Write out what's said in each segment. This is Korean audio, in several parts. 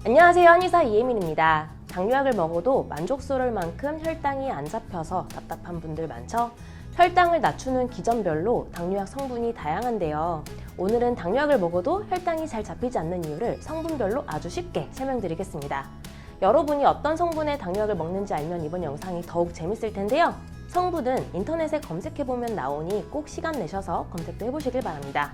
안녕하세요, 한의사 이혜민입니다. 당뇨약을 먹어도 만족스러울 만큼 혈당이 안 잡혀서 답답한 분들 많죠? 혈당을 낮추는 기전별로 당뇨약 성분이 다양한데요. 오늘은 당뇨약을 먹어도 혈당이 잘 잡히지 않는 이유를 성분별로 아주 쉽게 설명드리겠습니다. 여러분이 어떤 성분의 당뇨약을 먹는지 알면 이번 영상이 더욱 재밌을 텐데요. 성분은 인터넷에 검색해보면 나오니 꼭 시간 내셔서 검색도 해보시길 바랍니다.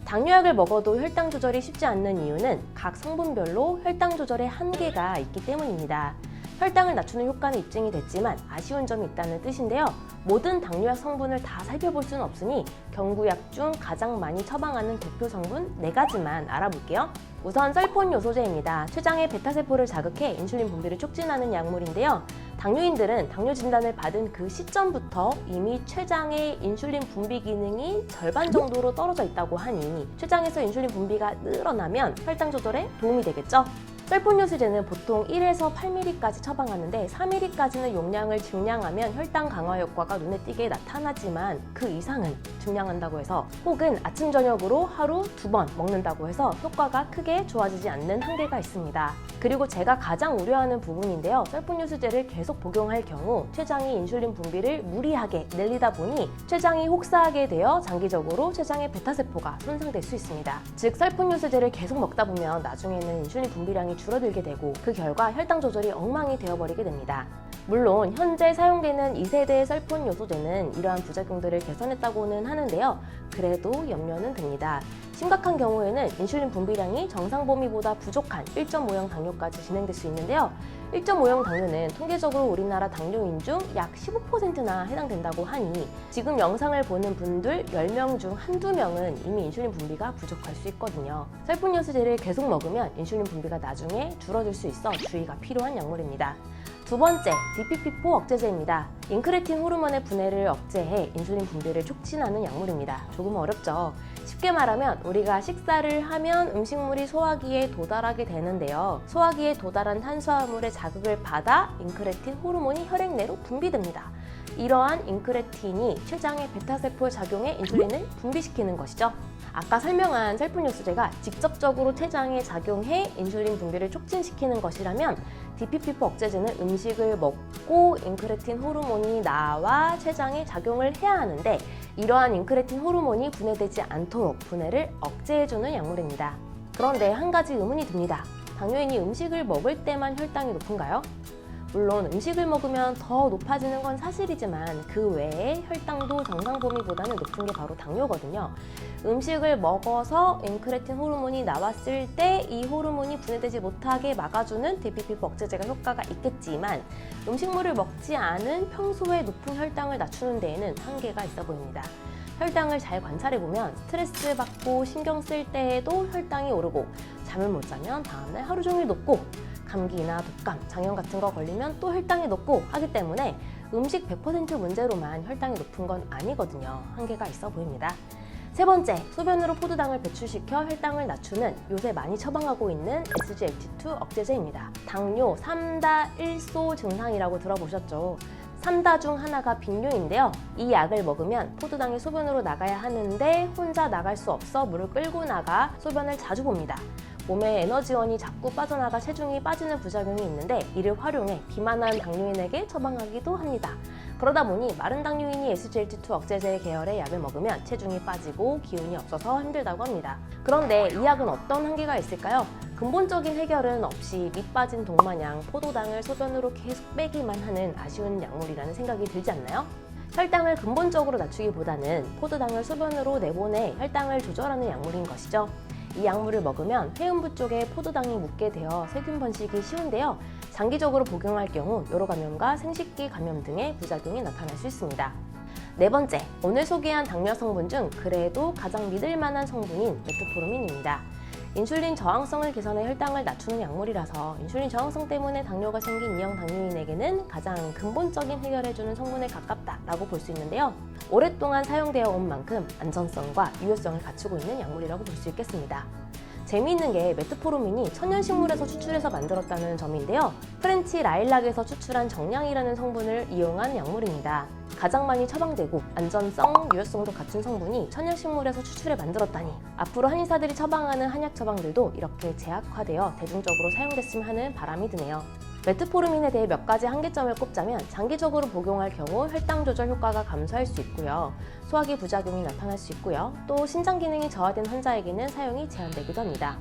당뇨약을 먹어도 혈당 조절이 쉽지 않는 이유는 각 성분별로 혈당 조절의 한계가 있기 때문입니다. 혈당을 낮추는 효과는 입증이 됐지만 아쉬운 점이 있다는 뜻인데요. 모든 당뇨약 성분을 다 살펴볼 수는 없으니 경구약 중 가장 많이 처방하는 대표 성분 4가지만 알아볼게요. 우선 설폰 요소제입니다. 췌장의 베타세포를 자극해 인슐린 분비를 촉진하는 약물인데요. 당뇨인들은 당뇨 진단을 받은 그 시점부터 이미 췌장의 인슐린 분비 기능이 절반 정도로 떨어져 있다고 하니 췌장에서 인슐린 분비가 늘어나면 혈당 조절에 도움이 되겠죠? 설폰요소제는 보통 1에서 8mg까지 처방하는데 3mg까지는 용량을 증량하면 혈당 강화 효과가 눈에 띄게 나타나지만 그 이상은 증량한다고 해서 혹은 아침 저녁으로 하루 2번 먹는다고 해서 효과가 크게 좋아지지 않는 한계가 있습니다. 그리고 제가 가장 우려하는 부분인데요. 설폰요소제를 계속 복용할 경우 췌장이 인슐린 분비를 무리하게 늘리다 보니 췌장이 혹사하게 되어 장기적으로 췌장의 베타세포가 손상될 수 있습니다. 즉 설폰요소제를 계속 먹다 보면 나중에는 인슐린 분비량이 줄어들게 되고 그 결과 혈당 조절이 엉망이 되어버리게 됩니다. 물론 현재 사용되는 2세대 설폰 요소제는 이러한 부작용들을 개선했다고는 하는데요. 그래도 염려는 됩니다. 심각한 경우에는 인슐린 분비량이 정상 범위보다 부족한 1.5형 당뇨까지 진행될 수 있는데요. 1.5형 당뇨는 통계적으로 우리나라 당뇨인 중 약 15%나 해당된다고 하니 지금 영상을 보는 분들 10명 중 한두 명은 이미 인슐린 분비가 부족할 수 있거든요. 설폰 요소제를 계속 먹으면 인슐린 분비가 나중에 줄어들 수 있어 주의가 필요한 약물입니다. 두 번째, DPP4 억제제입니다. 인크레틴 호르몬의 분해를 억제해 인슐린 분비를 촉진하는 약물입니다. 조금 어렵죠? 쉽게 말하면 우리가 식사를 하면 음식물이 소화기에 도달하게 되는데요. 소화기에 도달한 탄수화물의 자극을 받아 인크레틴 호르몬이 혈액 내로 분비됩니다. 이러한 인크레틴이 췌장의 베타세포에 작용해 인슐린을 분비시키는 것이죠. 아까 설명한 설폰요소제가 직접적으로 췌장에 작용해 인슐린 분비를 촉진시키는 것이라면 DPP4 억제제는 음식을 먹고 인크레틴 호르몬이 나와 췌장에 작용을 해야 하는데 이러한 인크레틴 호르몬이 분해되지 않도록 분해를 억제해주는 약물입니다. 그런데 한 가지 의문이 듭니다. 당뇨인이 음식을 먹을 때만 혈당이 높은가요? 물론 음식을 먹으면 더 높아지는 건 사실이지만 그 외에 혈당도 정상 범위보다는 높은 게 바로 당뇨거든요. 음식을 먹어서 인크레틴 호르몬이 나왔을 때 이 호르몬이 분해되지 못하게 막아주는 DPP4 억제제가 효과가 있겠지만 음식물을 먹지 않은 평소에 높은 혈당을 낮추는 데에는 한계가 있어 보입니다. 혈당을 잘 관찰해보면 스트레스 받고 신경 쓸 때에도 혈당이 오르고 잠을 못 자면 다음날 하루 종일 높고 감기나 독감, 장염 같은 거 걸리면 또 혈당이 높고 하기 때문에 음식 100% 문제로만 혈당이 높은 건 아니거든요. 한계가 있어 보입니다. 세 번째, 소변으로 포도당을 배출시켜 혈당을 낮추는 요새 많이 처방하고 있는 SGLT2 억제제입니다. 당뇨 3다 1소 증상이라고 들어보셨죠? 3다 중 하나가 빈뇨인데요. 이 약을 먹으면 포도당이 소변으로 나가야 하는데 혼자 나갈 수 없어 물을 끌고 나가 소변을 자주 봅니다. 몸에 에너지원이 자꾸 빠져나가 체중이 빠지는 부작용이 있는데 이를 활용해 비만한 당뇨인에게 처방하기도 합니다. 그러다 보니 마른 당뇨인이 SGLT2 억제제 계열의 약을 먹으면 체중이 빠지고 기운이 없어서 힘들다고 합니다. 그런데 이 약은 어떤 한계가 있을까요? 근본적인 해결은 없이 밑 빠진 독마냥 포도당을 소변으로 계속 빼기만 하는 아쉬운 약물이라는 생각이 들지 않나요? 혈당을 근본적으로 낮추기보다는 포도당을 소변으로 내보내 혈당을 조절하는 약물인 것이죠. 이 약물을 먹으면 회음부 쪽에 포도당이 묻게 되어 세균 번식이 쉬운데요. 장기적으로 복용할 경우 요로 감염과 생식기 감염 등의 부작용이 나타날 수 있습니다. 네 번째, 오늘 소개한 당뇨 성분 중 그래도 가장 믿을 만한 성분인 메트포르민입니다. 인슐린 저항성을 개선해 혈당을 낮추는 약물이라서 인슐린 저항성 때문에 당뇨가 생긴 이형 당뇨인에게는 가장 근본적인 해결해주는 성분에 가깝다라고 볼 수 있는데요. 오랫동안 사용되어 온 만큼 안전성과 유효성을 갖추고 있는 약물이라고 볼 수 있겠습니다. 재미있는 게 메트포르민이 천연식물에서 추출해서 만들었다는 점인데요. 프렌치 라일락에서 추출한 정량이라는 성분을 이용한 약물입니다. 가장 많이 처방되고 안전성, 유효성도 갖춘 성분이 천연식물에서 추출해 만들었다니 앞으로 한의사들이 처방하는 한약 처방들도 이렇게 제약화되어 대중적으로 사용됐으면 하는 바람이 드네요. 메트포르민에 대해 몇 가지 한계점을 꼽자면 장기적으로 복용할 경우 혈당 조절 효과가 감소할 수 있고요. 소화기 부작용이 나타날 수 있고요. 또 신장 기능이 저하된 환자에게는 사용이 제한되기도 합니다.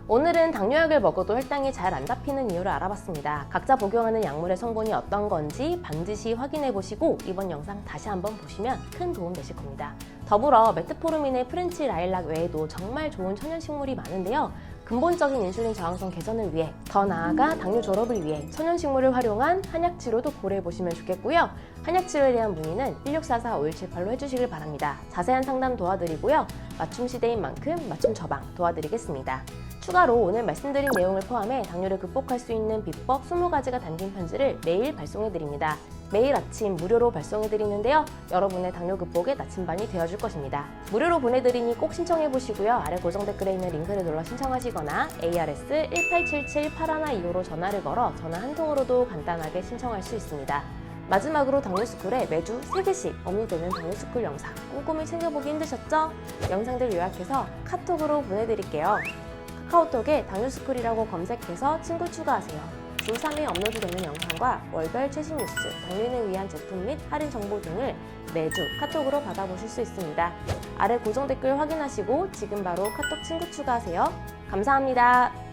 오늘은 당뇨약을 먹어도 혈당이 잘 안 잡히는 이유를 알아봤습니다. 각자 복용하는 약물의 성분이 어떤 건지 반드시 확인해 보시고 이번 영상 다시 한번 보시면 큰 도움 되실 겁니다. 더불어 메트포르민의 프렌치 라일락 외에도 정말 좋은 천연식물이 많은데요. 근본적인 인슐린 저항성 개선을 위해 더 나아가 당뇨 졸업을 위해 천연식물을 활용한 한약 치료도 고려해 보시면 좋겠고요. 한약 치료에 대한 문의는 1644-5178로 해주시길 바랍니다. 자세한 상담 도와드리고요. 맞춤 시대인 만큼 맞춤 처방 도와드리겠습니다. 추가로 오늘 말씀드린 내용을 포함해 당뇨를 극복할 수 있는 비법 20가지가 담긴 편지를 매일 발송해드립니다. 매일 아침 무료로 발송해드리는데요. 여러분의 당뇨 극복의 나침반이 되어줄 것입니다. 무료로 보내드리니 꼭 신청해보시고요. 아래 고정 댓글에 있는 링크를 눌러 신청하시거나 ARS 1877-8125로 전화를 걸어 전화 한 통으로도 간단하게 신청할 수 있습니다. 마지막으로 당뇨스쿨에 매주 3개씩 업로드되는 당뇨스쿨 영상 꼼꼼히 챙겨보기 힘드셨죠? 영상들 요약해서 카톡으로 보내드릴게요. 카카오톡에 당뇨스쿨이라고 검색해서 친구 추가하세요. 주 3회 업로드되는 영상과 월별 최신 뉴스, 당뇨인을 위한 제품 및 할인 정보 등을 매주 카톡으로 받아보실 수 있습니다. 아래 고정 댓글 확인하시고 지금 바로 카톡 친구 추가하세요. 감사합니다.